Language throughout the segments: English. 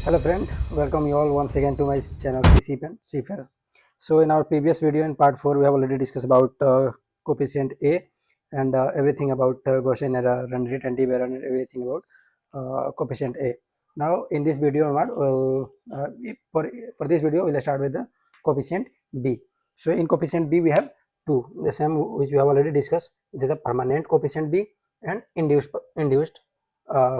Hello friend, welcome you all once again to my channel Seafarer. So in our previous video in part 4 we have already discussed about coefficient A and everything about Gaussian error and return error and everything about coefficient A. Now in this video for this video we'll start with the coefficient B. So in coefficient B we have two, the same which we have already discussed, which is the permanent coefficient B and induced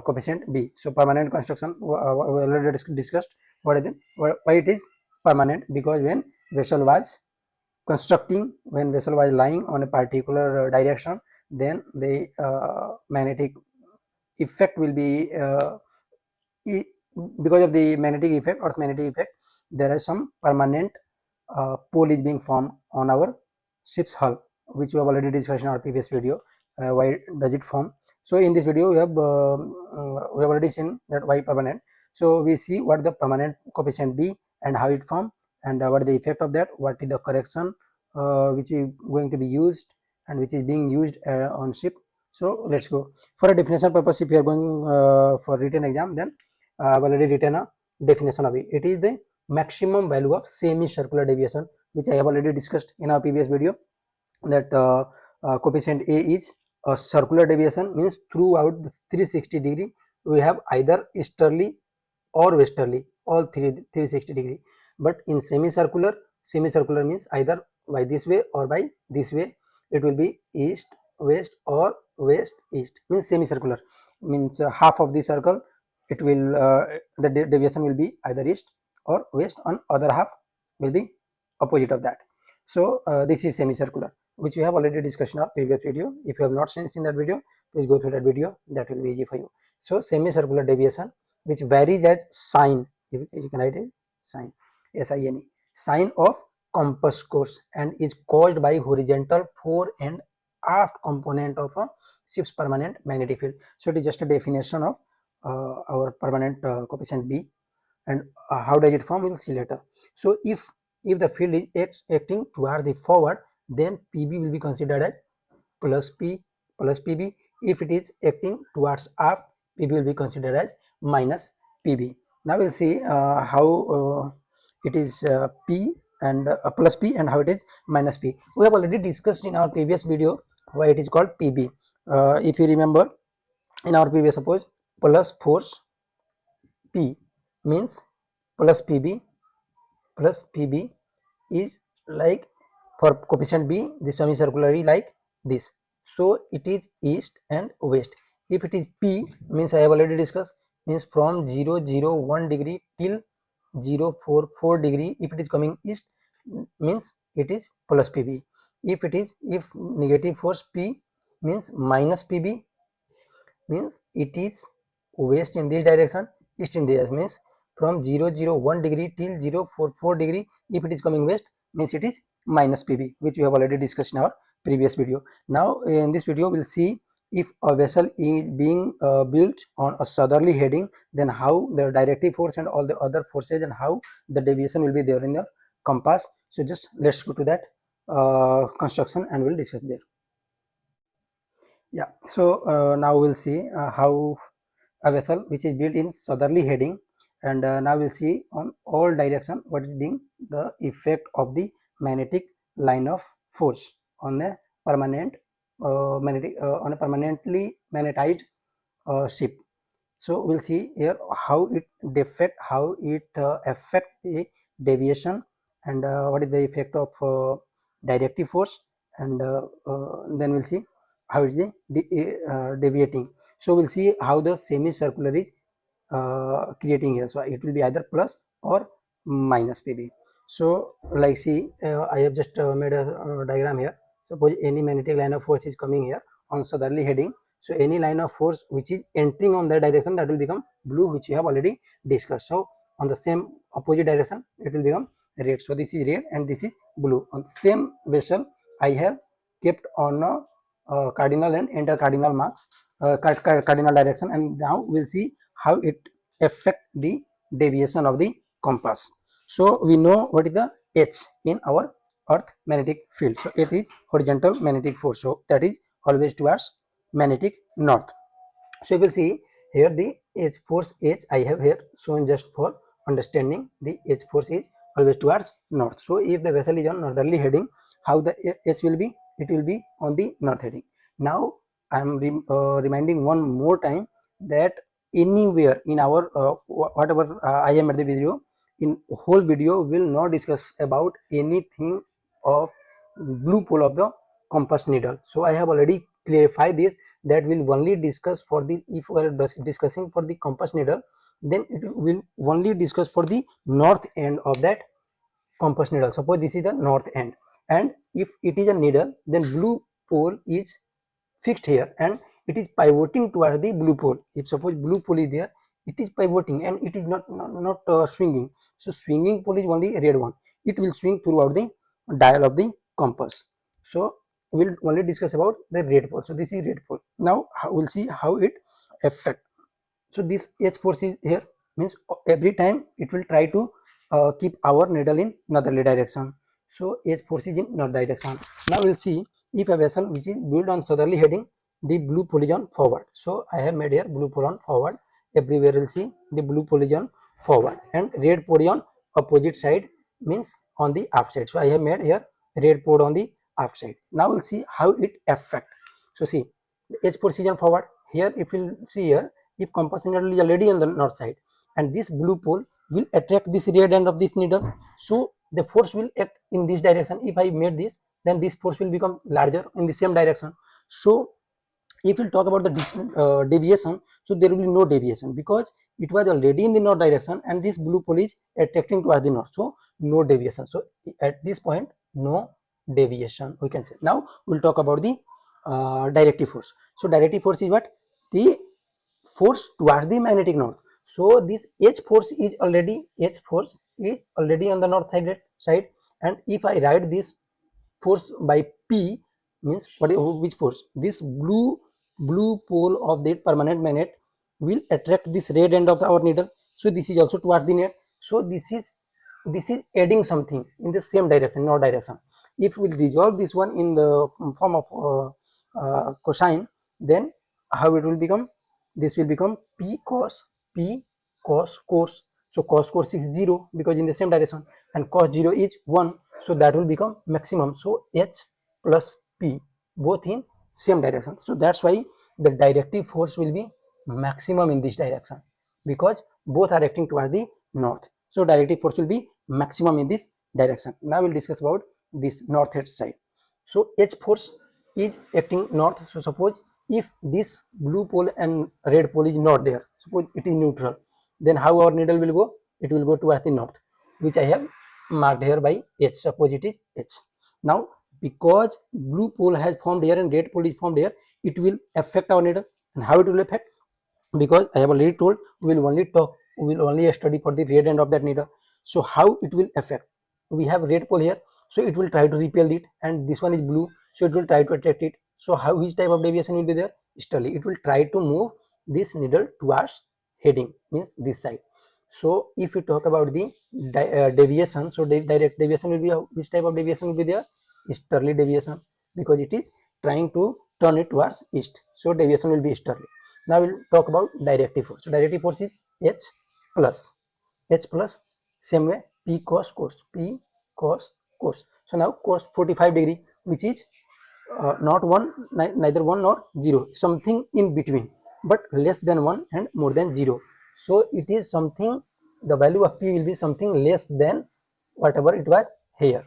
coefficient B. So permanent construction we already discussed. What is it? Why it is permanent? Because when vessel was lying on a particular direction, then the magnetic effect will be because of the magnetic effect or magnetic effect, there is some permanent pole is being formed on our ship's hull, which we have already discussed in our previous video. Why does it form? So in this video we have already seen that why permanent. So we see what the permanent coefficient B and how it form, and what is the effect of that, what is the correction which is going to be used and which is being used on ship. So let's go for a definition purpose. If you are going for written exam, then I have already written a definition of it. It is the maximum value of semicircular deviation, which I have already discussed in our previous video, that coefficient A is a circular deviation, means throughout the 360 degree we have either easterly or westerly, all 360 degree. But in semicircular means either by this way or by this way. It will be east west or west east, means semicircular, means half of the circle it will the deviation will be either east or west, on other half will be opposite of that. So this is semicircular, which we have already discussed in our previous video. If you have not seen that video, please go through that video, that will be easy for you. So semicircular deviation which varies as sine, you can write it sine, S-I-N-E, sine of compass course, and is caused by horizontal fore and aft component of a ship's permanent magnetic field. So it is just a definition of our permanent coefficient B, and how does it form, we'll see later. So if the field is acting toward the forward, then PB will be considered as plus P plus PB. If it is acting towards aft, PB will be considered as minus PB. Now we'll see how it is P and plus P and how it is minus P. We have already discussed in our previous video why it is called PB. If you remember, in our previous, suppose plus force P means plus PB is like, for coefficient B, the semicircular is like this. So it is east and west. If it is P, means I have already discussed, means from 001 degree till 044 degree. If it is coming east, means it is plus PB. If negative force P means minus PB, means it is west in this direction, east in this, means from 001 degree till 044 degree. If it is coming west, means it is minus PB, which we have already discussed in our previous video. Now in this video we'll see, if a vessel is being built on a southerly heading, then how the directive force and all the other forces and how the deviation will be there in the compass. So just let's go to that construction and we'll discuss there. Yeah, so now we'll see how a vessel which is built in southerly heading, and now we'll see on all direction what is being the effect of the magnetic line of force on a permanent on a permanently magnetized ship. So we'll see here how it affect the deviation, and what is the effect of directive force, and then we'll see how it is deviating. So we'll see how the semicircular is creating here. So it will be either plus or minus PB. So like, see, I have just made a diagram here. Suppose any magnetic line of force is coming here on southerly heading. So any line of force which is entering on that direction, that will become blue, which we have already discussed. So on the same opposite direction, it will become red. So this is red and this is blue. On the same vessel, I have kept on a cardinal and intercardinal marks, cardinal direction, and now we'll see how it affect the deviation of the compass. So we know what is the H in our earth magnetic field. So it is horizontal magnetic force, so that is always towards magnetic north. So you will see here the H force H I have here shown just for understanding. The H force is always towards north. So if the vessel is on northerly heading, how the H will be? It will be on the north heading. Now I am reminding one more time that anywhere in our whatever I am at the video, in whole video will not discuss about anything of blue pole of the compass needle. So I have already clarified this, that will only discuss for the, if we are discussing for the compass needle, then it will only discuss for the north end of that compass needle. Suppose this is the north end, and if it is a needle, then blue pole is fixed here and it is pivoting towards the blue pole. If suppose blue pole is there, it is pivoting and it is not swinging. So swinging pole is only red one. It will swing throughout the dial of the compass. So we'll only discuss about the red pole. So this is red pole. Now we'll see how it affect. So this H force is here, means every time it will try to keep our needle in northerly direction. So H force is in north direction. Now we'll see, if a vessel which is built on southerly heading, the blue pole is on forward. So I have made here blue pole on forward. Everywhere we'll see the blue pole is on forward and red pole is on opposite side, means on the aft side. So I have made here red pole on the aft side. Now we'll see how it affect. So see, the H force is on forward. Here if you'll see here, if compass needle is already on the north side and this blue pole will attract this red end of this needle, so the force will act in this direction. If I made this, then this force will become larger in the same direction. So if we'll talk about the deviation, so there will be no deviation because it was already in the north direction and this blue pole is attracting towards the north, so no deviation. So at this point, no deviation, we can say. Now we'll talk about the directive force. So directive force is what? The force towards the magnetic north. So this H force is already on the north side, and if I write this force by P, means what is, which force? This blue pole of that permanent magnet will attract this red end of our needle. So this is also towards the net. So this is adding something in the same direction, north direction. If we resolve this one in the form of cosine, then how it will become? This will become P cos cos. So cos cos is 0 because in the same direction, and cos 0 is 1. So that will become maximum. So H plus P, both in same direction. So that's why the directive force will be maximum in this direction, because both are acting towards the north. So directive force will be maximum in this direction. Now we'll discuss about this north head side. So H force is acting north. So suppose if this blue pole and red pole is not there, suppose it is neutral, then how our needle will go? It will go towards the north, which I have marked here by H. Suppose it is H. Now because blue pole has formed here and red pole is formed here, it will affect our needle. And how it will affect? Because I have already told, we will only study for the red end of that needle. So how it will affect? We have red pole here, so it will try to repel it, and this one is blue, so it will try to attract it. So how, which type of deviation will be there? Easterly. It will try to move this needle towards heading, means this side. So if we talk about the deviation, so direct deviation will be, which type of deviation will be there? Easterly deviation, because it is trying to turn it towards east. So deviation will be easterly. Now we'll talk about directive force. So directive force is H plus, same way P cos cos. So now cos 45 degree, which is not 1, neither 1 nor 0, something in between, but less than 1 and more than 0. So it is something, the value of P will be something less than whatever it was here.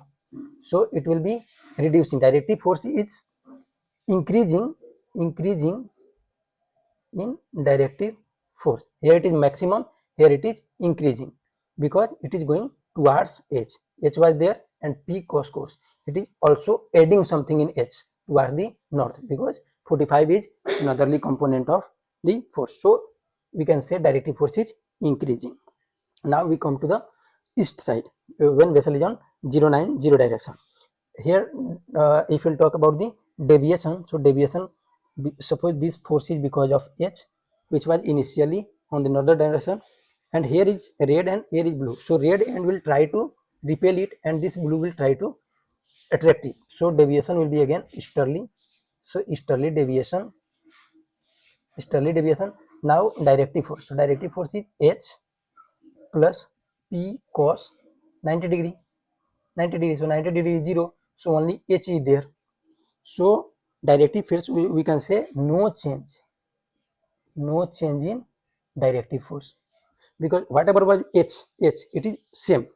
So it will be reducing. Directive force is increasing in directive force. Here it is maximum, here it is increasing, because it is going towards H. H was there and P cos cos. It is also adding something in H towards the north, because 45 is northerly component of the force. So we can say directive force is increasing. Now we come to the east side, when vessel is on 0 direction. Here if we'll talk about the deviation, so deviation, suppose this force is because of H, which was initially on the northern direction, and here is red and here is blue. So red end will try to repel it and this blue will try to attract it. So deviation will be again easterly. So easterly deviation, Now directive force. So directive force is H plus P cos 90 degree. 90 degree. So 90 degree is 0. So only H is there. So directive force we can say no change in directive force, because whatever was H it is same.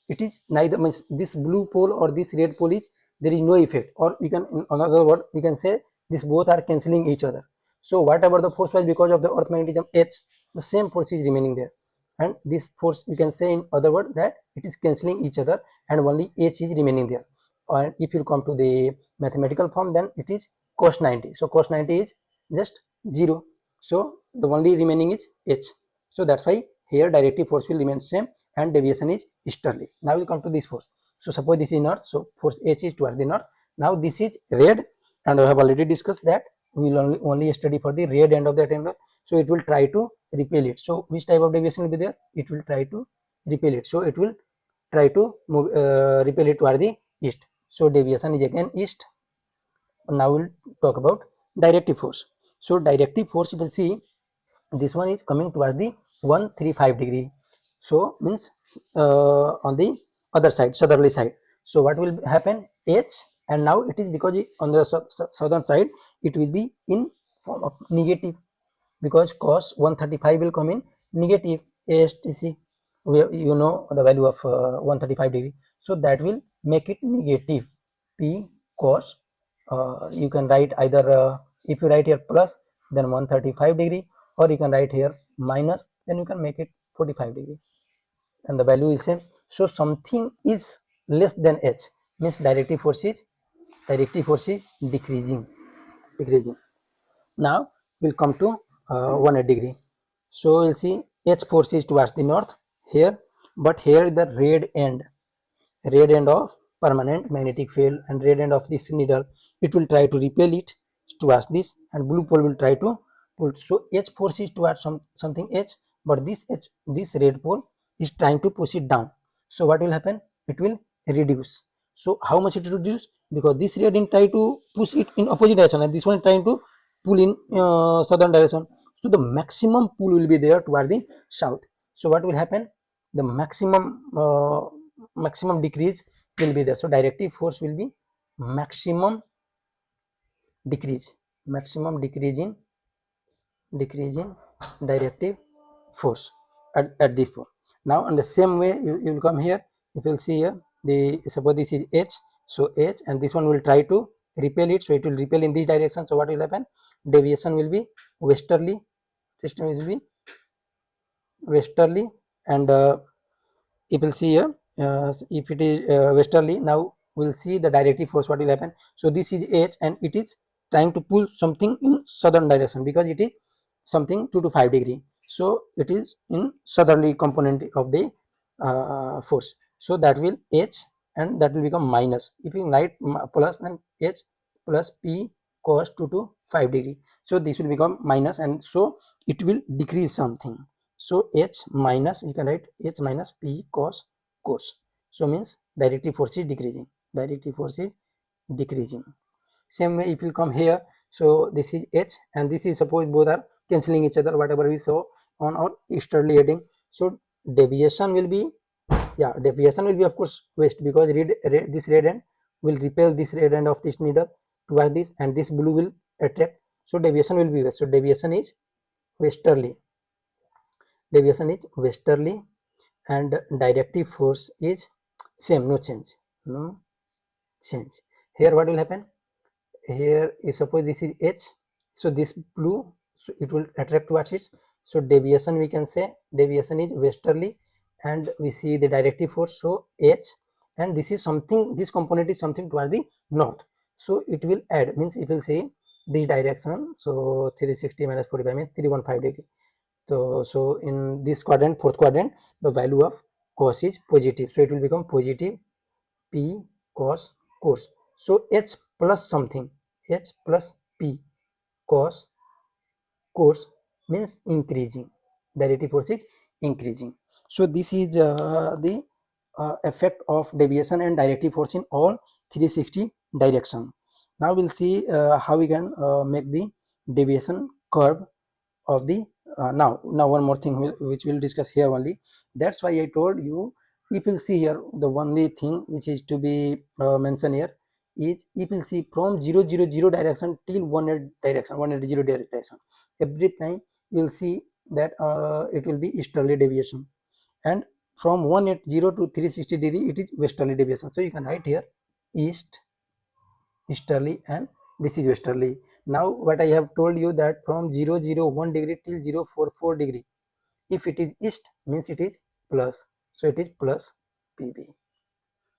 It is neither, means this blue pole or this red pole is, there is no effect, or we can, in another word we can say, this both are cancelling each other. So whatever the force was because of the earth magnetism H, the same force is remaining there, and this force we can say in other word that it is cancelling each other and only H is remaining there. And if you come to the mathematical form, then it is cos 90. So cos 90 is just 0. So the only remaining is H. So that's why here directive force will remain same and deviation is easterly. Now we come to this force. So suppose this is north, so force H is towards the north. Now this is red, and I have already discussed that we will only study for the red end of that angle. So it will try to repel it. So which type of deviation will be there? It will try to repel it. So it will try to move, repel it toward the east. So deviation is again east. Now we'll talk about directive force. So directive force, you will see this one is coming towards the 135 degree. So means on the other side, southerly side. So what will happen? H, and now it is because on the southern side it will be in form of negative, because cos 135 will come in negative ASTC. You know the value of 135 degree. So that will make it negative P cos. You can write either if you write here plus, then 135 degree, or you can write here minus, then you can make it 45 degree, and the value is same. So something is less than H, means directive force is decreasing. Now we'll come to 180 degree. So we'll see H force is towards the north here, but here the red end of permanent magnetic field and red end of this needle, it will try to repel it towards this, and blue pole will try to pull. So H force is towards something H, but this red pole is trying to push it down. So what will happen? It will reduce. So how much it reduce? Because this red end try to push it in opposite direction, and this one is trying to pull in southern direction. So the maximum pull will be there toward the south. So what will happen? The maximum decrease will be there. So directive force will be maximum decrease in directive force at this point. Now in the same way you will come here. If you will see here, suppose this is H, so H, and this one will try to repel it, so it will repel in this direction. So what will happen? Deviation will be westerly, and if you'll see here, if it is westerly, now we'll see the directive force. What will happen? So this is H, and it is trying to pull something in southern direction, because it is something 2 to 5 degree. So it is in southerly component of the force. So that will H, and that will become minus. If you write plus, then H plus P cos 2 to 5 degree. So this will become minus, and so it will decrease something. So H minus, you can write H minus P cos. So means directive force is decreasing. Same way if you come here, so this is H, and this is, suppose both are cancelling each other, whatever we saw on our easterly heading. So deviation will be of course west, because this red end will repel this red end of this needle towards this, and this blue will attract. So deviation will be west. So deviation is westerly, and directive force is same, no change. Here what will happen? Here, if suppose this is H, so this blue, so it will attract towards it. So deviation, we can say deviation is westerly, and we see the directive force, so H, and this is something, this component is something towards the north. So it will add, means it will say this direction. So 360 minus 45 means 315 degree. So in this quadrant, fourth quadrant, the value of cos is positive. So it will become positive P cos. So H plus something, H plus P cos means increasing. Directive force is increasing. So this is the effect of deviation and directive force in all 360 direction. Now we'll see how we can make the deviation curve of the now one more thing which we'll discuss here only. That's why I told you, if you see here, the only thing which is to be mentioned here is, if you see from 000 direction till 180 direction, 180 direction, every time you'll see that it will be easterly deviation, and from 180 to 360 degree it is westerly deviation. So you can write here east, easterly, and this is westerly. Now what I have told you, that from 001 degree till 044 degree, if it is east means it is plus, so it is plus PB.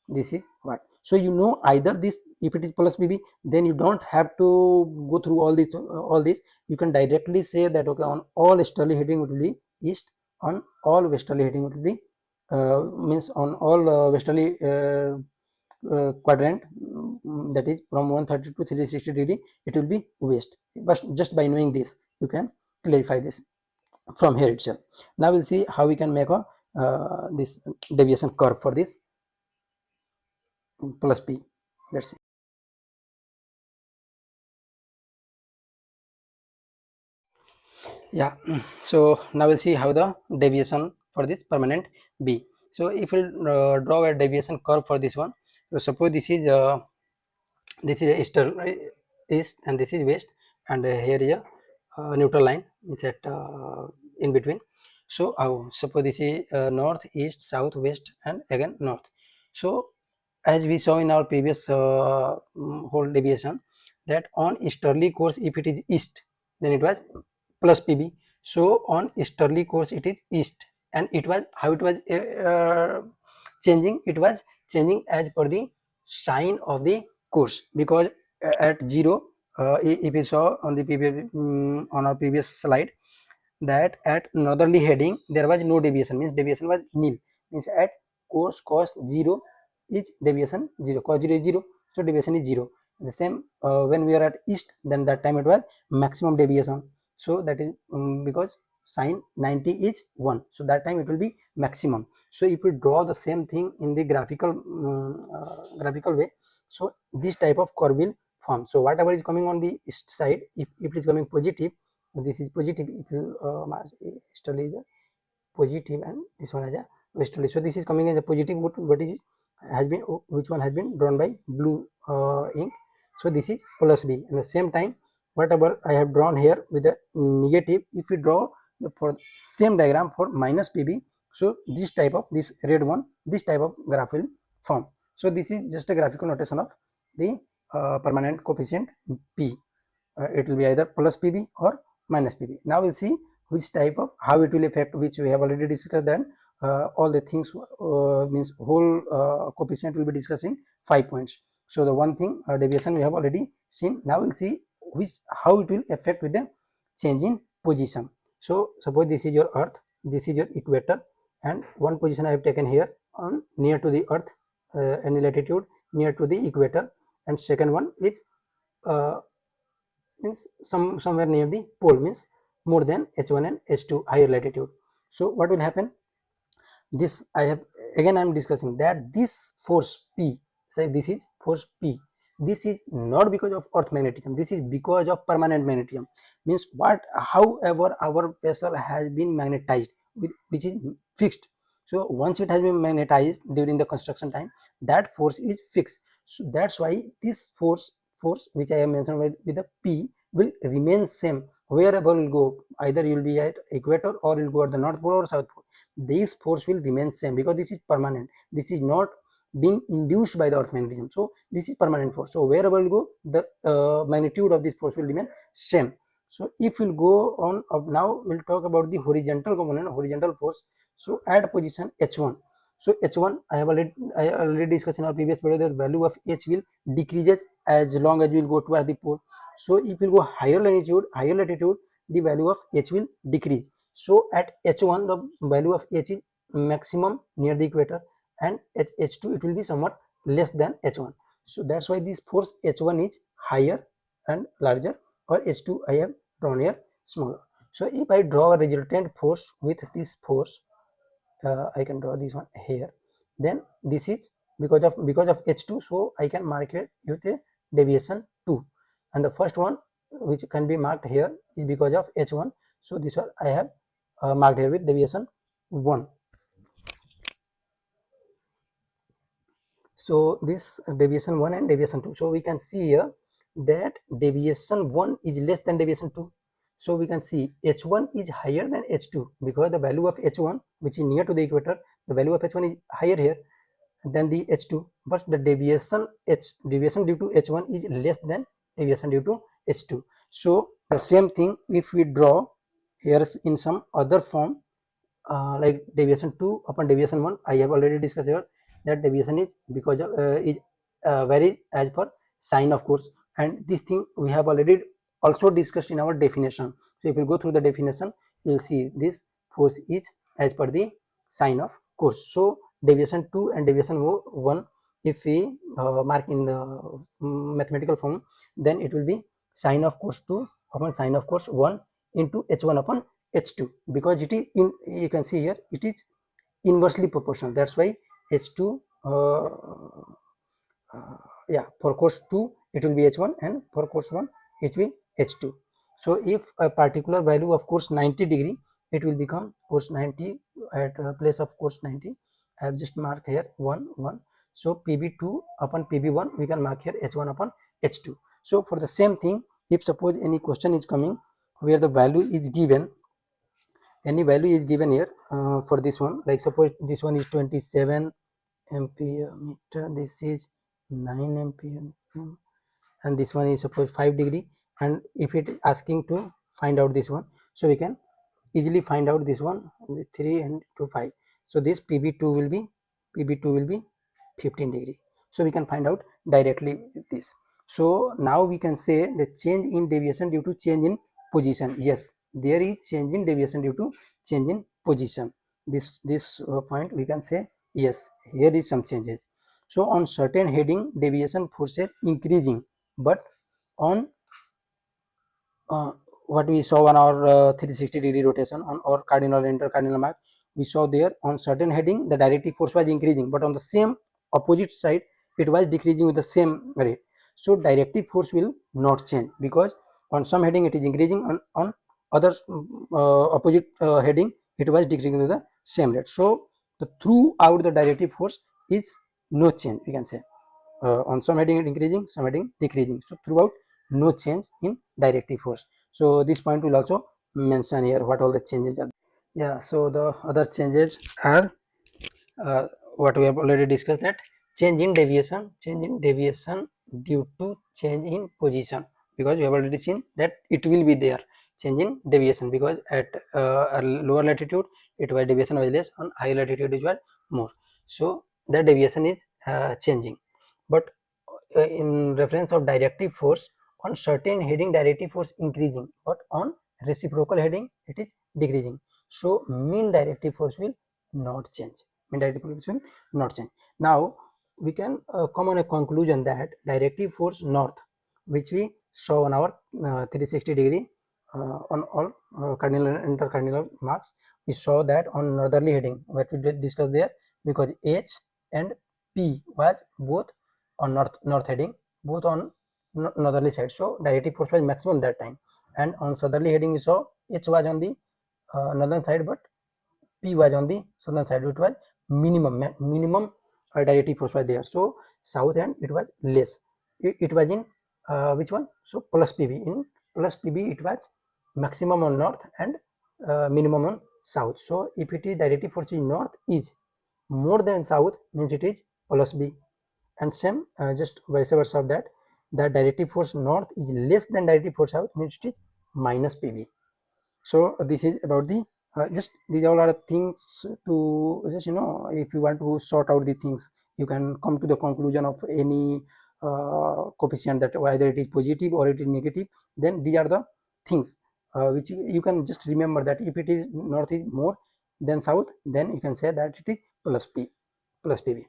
This is what, so you know either this, if it is plus PB, then you don't have to go through all this. You can directly say that okay, on all easterly heading it will be east, on all westerly heading it will be means on all westerly quadrant, that is from 130 to 360 degree, it will be west. But just by knowing this, you can clarify this from here itself. Now we'll see how we can make a this deviation curve for this plus P. Let's see. Yeah, so now we'll see how the deviation for this permanent B. So if we'll draw a deviation curve for this one, so suppose this is east and this is west, and here is a neutral line is at in between. So suppose this is north, east, south, west, and again north. So as we saw in our previous whole deviation, that on easterly course if it is east, then it was plus PB. So on easterly course it is east, and it was how it was changing, it was changing as per the sign of the course, because at 0 if you saw on the previous on our previous slide, that at northerly heading there was no deviation, means deviation was nil, means at course cos 0 is deviation 0, cos 0 is 0, so deviation is 0. The same when we are at east, then that time it was maximum deviation, so that is because sine 90 is 1, so that time it will be maximum. So if we draw the same thing in the graphical way, so this type of curve will form. So whatever is coming on the east side, if it is coming positive, this is positive, if you easterly is a positive and this one is a westerly, so this is coming as a positive, what is has been, which one has been drawn by blue ink, so this is plus B. And the same time whatever I have drawn here with the negative, if we draw for same diagram for minus PB, so this type of, this red one, this type of graph will form. So this is just a graphical notation of the permanent coefficient P. It will be either plus PB or minus PB. Now we'll see which type of, how it will affect, which we have already discussed. Then all the things means whole coefficient will be discussed in 5 points. So the one thing deviation we have already seen. Now we'll see which, how it will affect with the change in position. So suppose this is your earth, this is your equator, and one position I have taken here on near to the earth, any latitude near to the equator, and second one is means somewhere near the pole, means more than h1 and h2, higher latitude. So what will happen, this I have, again I am discussing that this force P, say this is force P, this is not because of earth magnetism, this is because of permanent magnetism. Means what, however our vessel has been magnetized, which is fixed, so once it has been magnetized during the construction time, that force is fixed. So that's why this force which I have mentioned with the P will remain same wherever will go, either you will be at equator or you will go at the north pole or south pole, this force will remain same, because this is permanent, this is not being induced by the earth magnetism, so this is permanent force. So wherever will go, the magnitude of this force will remain same. So if we'll go on now we'll talk about the horizontal component, horizontal force. So at position h1, so h1 I already discussed in our previous video, the value of h will decreases as long as we will go towards the pole. So if we go higher latitude, the value of h will decrease. So at h1 the value of h is maximum near the equator, and at h2 it will be somewhat less than h1. So that's why this force h1 is higher and larger, or h2 I have drawn here smaller. So if I draw a resultant force with this force, I can draw this one here, then this is because of h2, so I can mark it with a deviation 2, and the first one which can be marked here is because of h1, So this one I have marked here with deviation 1. So this deviation 1 and deviation 2. So we can see here that deviation 1 is less than deviation 2. So we can see h1 is higher than h2 because the value of h1, which is near to the equator, the value of h1 is higher here than the h2, but the deviation due to h1 is less than deviation due to h2. So the same thing if we draw here in some other form, like deviation 2 upon deviation 1, I have already discussed here that deviation is because of is varies as per sine of course, and this thing we have already also discussed in our definition. So if you go through the definition, you will see this force is as per the sine of course. So deviation 2 and deviation 1, if we mark in the mathematical form, then it will be sine of course 2 upon sine of course 1 into h1 upon h2, because it is in, you can see here it is inversely proportional. That's why h2 for cos 2 it will be h1, and for cos 1 it will be h2. So if a particular value of cos 90 degree, it will become cos 90 at place of cos 90. I have just marked here 1 1. So pb2 upon pb1 we can mark here h1 upon h2. So for the same thing, if suppose any question is coming where the value is given, any value is given here for this one, like suppose this one is 27 ampere meter, this is 9 ampere, and this one is suppose 5 degree, and if it is asking to find out this one, so we can easily find out this one, 3 and 2 5. So this pb2 will be 15 degree, so we can find out directly with this. So now we can say the change in deviation due to change in position. Yes, there is change in deviation due to change in position. This point we can say yes, here is some changes. So on certain heading deviation forces increasing, but on what we saw on our 360-degree rotation on our cardinal and intercardinal mark, we saw there on certain heading the directive force was increasing, but on the same opposite side it was decreasing with the same rate. So directive force will not change, because on some heading it is increasing, on other opposite heading it was decreasing with the same rate. So throughout the directive force is no change, we can say. On some heading it increasing, some heading decreasing. So throughout no change in directive force. So this point will also mention here what all the changes are. Yeah, so the other changes are what we have already discussed, that change in deviation due to change in position, because we have already seen that it will be there change in deviation, because at a lower latitude it was deviation was less, on higher latitude it was more. So the deviation is changing, but in reference of directive force, on certain heading directive force increasing, but on reciprocal heading it is decreasing. So mean directive force will not change. Mean directive force will not change. Now we can come on a conclusion that directive force north, which we saw on our 360-degree on all cardinal and intercardinal marks, we saw that on northerly heading, what we did discuss there, because H and P was both on north heading, both on northerly side, so directive force was maximum that time. And on southerly heading we saw H was on the northern side, but P was on the southern side. It was minimum directive force was there. So south end it was less. It was in which one? So plus PB. In plus PB it was maximum on north and minimum on south. So if it is directive force in north is more than south, means it is plus B. And same just vice versa of that, the directive force north is less than directive force south, means it is minus PB. So this is about the just these all are things to just, you know, if you want to sort out the things, you can come to the conclusion of any coefficient, that either it is positive or it is negative. Then these are the things which you can just remember, that if it is north is more than south, then you can say that it is plus PB.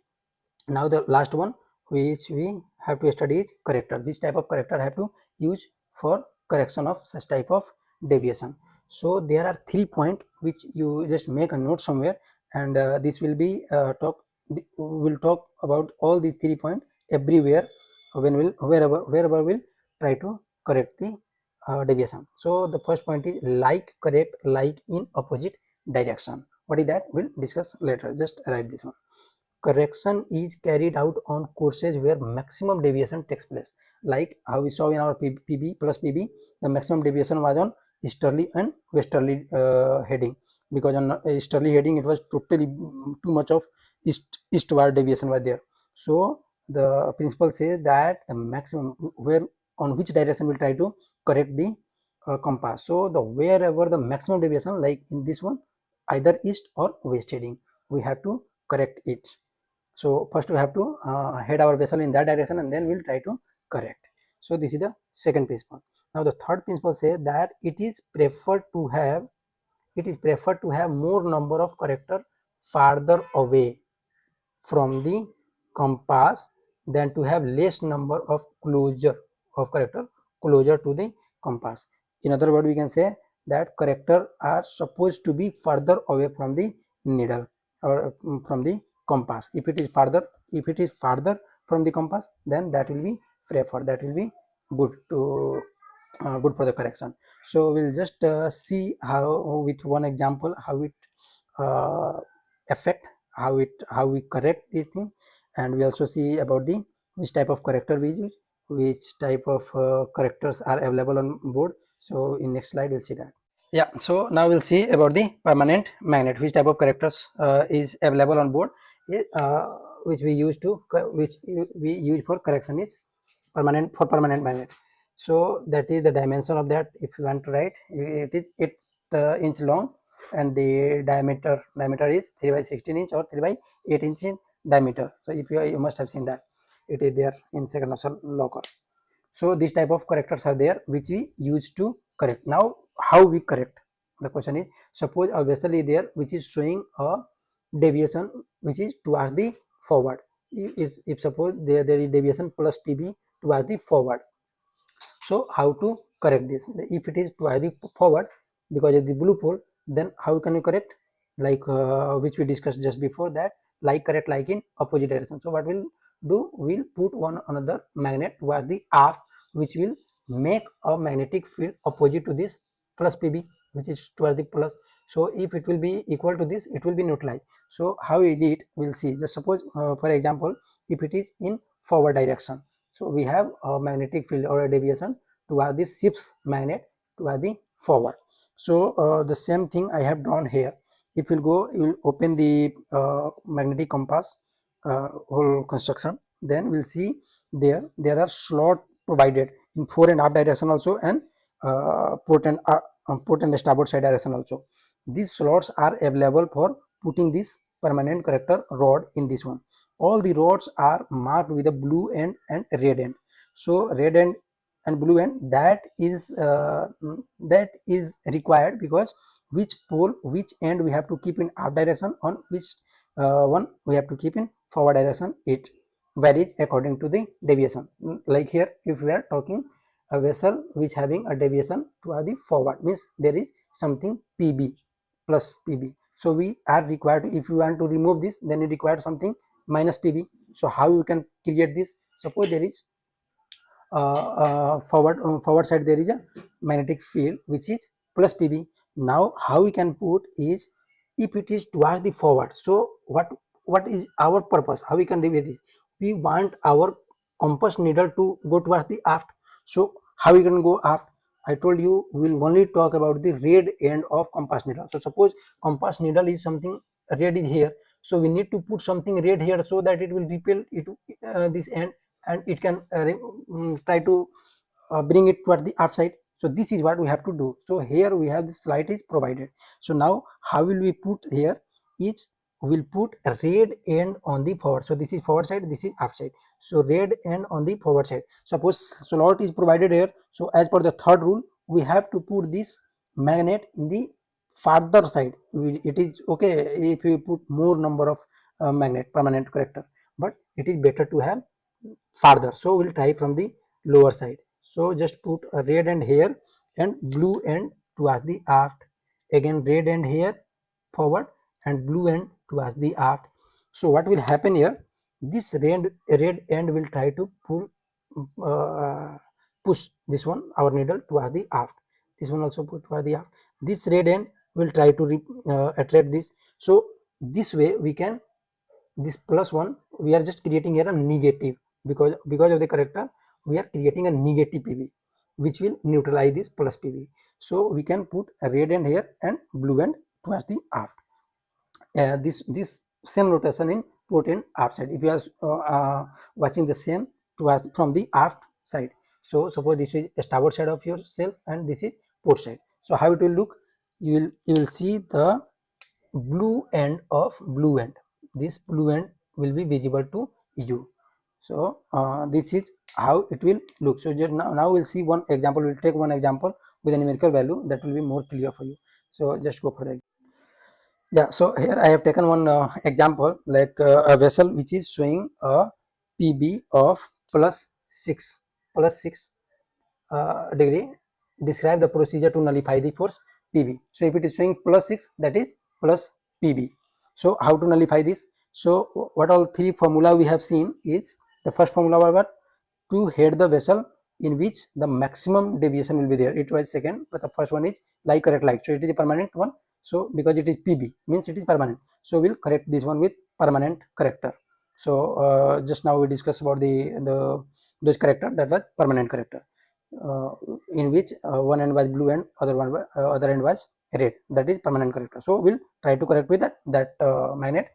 Now the last one which we have to study is corrector. Which type of corrector I have to use for correction of such type of deviation. So there are 3 points which you just make a note somewhere, and this will be we'll talk about all these 3 points everywhere when wherever we'll try to correct the deviation. So the first point is like correct like in opposite direction. What is that? We'll discuss later. Just write this one. Correction is carried out on courses where maximum deviation takes place. Like how we saw in our PB plus PB, the maximum deviation was on easterly and westerly heading, because on easterly heading it was totally too much of eastward deviation was there. So the principle says that the maximum where on which direction we'll try to correct the compass. So the wherever the maximum deviation, like in this one, either east or west heading, we have to correct it. So first we have to head our vessel in that direction, and then we'll try to correct. So this is the second principle. Now the third principle says that it is preferred to have more number of corrector farther away from the compass than to have less number of corrector closer to the compass. In other words, we can say that corrector are supposed to be further away from the needle or from the compass. If it is farther from the compass, then that will be preferred, that will be good to good for the correction. So we'll just see how, with one example, how it uh, affect, how we correct this thing. And we also see about the which type of corrector we use, which type of correctors are available on board. So in next slide we'll see that. Yeah, so now we'll see about the permanent magnet, which type of correctors is available on board, uh, which we use for correction is permanent magnet. So that is the dimension of that. If you want to write, it is 8 inch long, and the diameter is 3 by 16 inch or 3 by 8 inch in diameter. So if you must have seen that, it is there in second also locker. So this type of correctors are there which we use to correct. Now how we correct? The question is, suppose a vessel is there which is showing a deviation which is towards the forward. If suppose there is deviation plus PB towards the forward. So how to correct this? If it is towards the forward because of the blue pole, then how can you correct? Like which we discussed just before, that like correct like in opposite direction. So what we'll do, we'll put one another magnet towards the aft, which will make a magnetic field opposite to this plus PB, which is towards the plus. So if it will be equal to this, it will be neutralized. So how is it? We'll see. Just suppose for example, if it is in forward direction, so we have a magnetic field or a deviation toward the ship's magnet toward the forward. So the same thing I have drawn here. If you go, you will open the magnetic compass whole construction, then we'll see there are slot provided in fore and aft direction also, and port and starboard side direction also. These slots are available for putting this permanent corrector rod in this one. All the rods are marked with a blue end and red end. So red end and blue end, that is required, because which end we have to keep in aft direction, on which one we have to keep in forward direction, it varies according to the deviation. Like here, if we are talking a vessel which having a deviation toward the forward, means there is something PB plus PB. So we are required to, if you want to remove this, then you require something minus PB. So how you can create this? Suppose there is forward side, there is a magnetic field which is plus PB. Now how we can put is, if it is towards the forward, so what is our purpose? How we can deviate it? We want our compass needle to go towards the aft. So how we can go aft? I told you we will only talk about the red end of compass needle. So suppose compass needle is something red is here, so we need to put something red here so that it will repel it this end, and it can try to bring it toward the aft side. So this is what we have to do. So here we have this light is provided. So now how will we put here is, we'll put a red end on the forward. So this is forward side, this is aft side. So red end on the forward side. Suppose slot is provided here. So as per the third rule, we have to put this magnet in the farther side. It is okay if we put more number of permanent corrector, but it is better to have farther. So we'll try from the lower side. So just put a red end here and blue end towards the aft. Again red end here forward and blue end towards the aft. So what will happen here? This red end will try to pull push this one, our needle, towards the aft. This one also put towards the aft. This red end will try to attract this. So this way we can, this +1, we are just creating here a negative, because of the corrector we are creating a negative PV which will neutralize this plus PV. So we can put a red end here and blue end towards the aft. This same notation in port and aft side. If you are watching the same towards from the aft side, so suppose this is starboard side of yourself and this is port side. So how it will look, you will see the blue end of blue end. This blue end will be visible to you. So this is how it will look. So just now we'll see one example. We'll take one example with a numerical value that will be more clear for you. So just go for that. Yeah, so here I have taken one example, like a vessel which is showing a PB of +6 degree. Describe the procedure to nullify the force PB. So if it is showing +6, that is plus PB. So how to nullify this? So what all three formula we have seen is, the first formula was what? To head the vessel in which the maximum deviation will be there. It was second, but the first one is like correct like. So it is a permanent one. So because it is PB means it is permanent. So we'll correct this one with permanent corrector. So just now we discussed about those corrector, that was permanent corrector, in which one end was blue and other end was red, that is permanent corrector. So we'll try to correct with that magnet.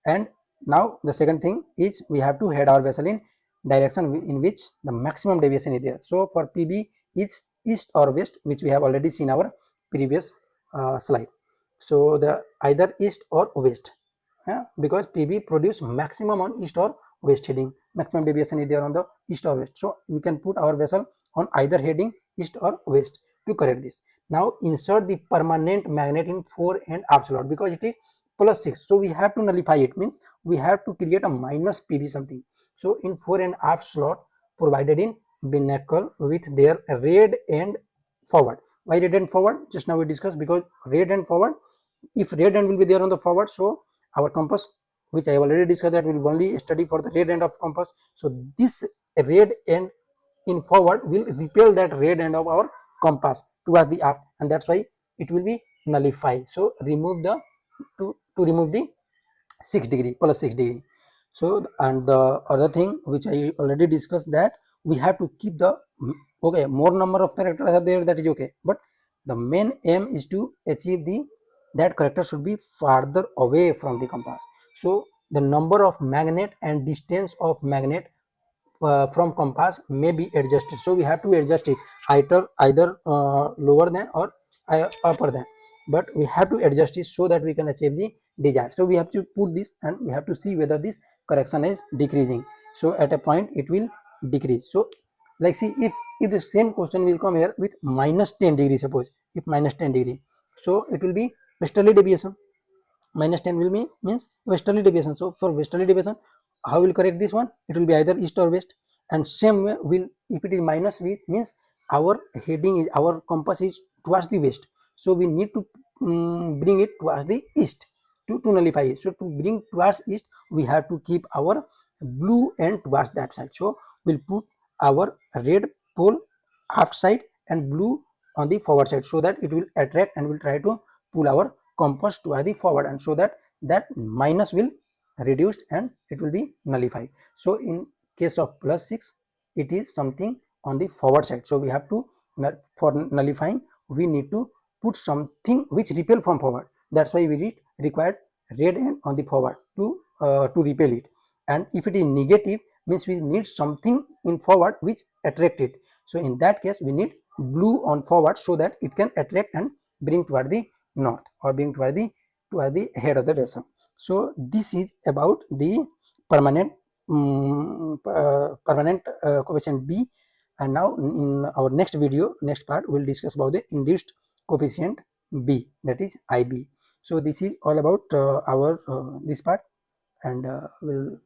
And now the second thing is, we have to head our vessel in direction in which the maximum deviation is there. So for PB is east or west, which we have already seen our previous slide. So the either east or west, because PB produce maximum on east or west heading, maximum deviation is there on the east or west. So we can put our vessel on either heading east or west to correct this. Now insert the permanent magnet in fore and aft slot, because it is +6. So we have to nullify it, means we have to create a minus PB something. So in fore and aft slot provided in binnacle with their red end forward. Why red end forward? Just now we discussed, because red end forward, if red end will be there on the forward, so our compass, which I have already discussed, that we will only study for the red end of compass. So this red end in forward will repel that red end of our compass towards the aft, and that's why it will be nullified. So remove the to remove the 6 degree, +6 degree. So and the other thing which I already discussed, that we have to keep the, okay, more number of characters are there, that is okay, but the main aim is to achieve the, that character should be farther away from the compass. So the number of magnet and distance of magnet from compass may be adjusted. So we have to adjust it either lower than or upper than, but we have to adjust it so that we can achieve the desired. So we have to put this and we have to see whether this correction is decreasing. So at a point it will decrease. So like see, if the same question will come here with -10 degree, suppose if -10 degree, so it will be westerly deviation. -10 will be means westerly deviation. So for westerly deviation, how will correct this one? It will be either east or west. And same way will, if it is minus v, means our heading is, our compass is towards the west, so we need to bring it towards the east to nullify it. So to bring towards east, we have to keep our blue end towards that side. So we'll put our red pole aft side and blue on the forward side, so that it will attract and will try to pull our compass towards the forward, and so that minus will reduced and it will be nullified. So in case of +6, it is something on the forward side. So we have to, for nullifying, we need to put something which repel from forward. That's why we required red end on the forward to repel it. And if it is negative, means we need something in forward which attract it. So in that case, we need blue on forward, so that it can attract and bring toward the north, or bring toward the head of the vessel. So this is about the permanent coefficient B. And now in our next video, next part, we'll discuss about the induced coefficient B, that is IB. So this is all about our this part, and we'll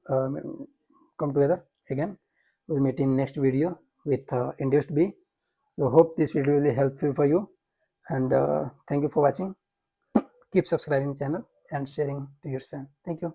come together again. We'll meet in next video with induced B. So hope this video will be helpful for you, and thank you for watching. Keep subscribing channel and sharing to your friends. Thank you.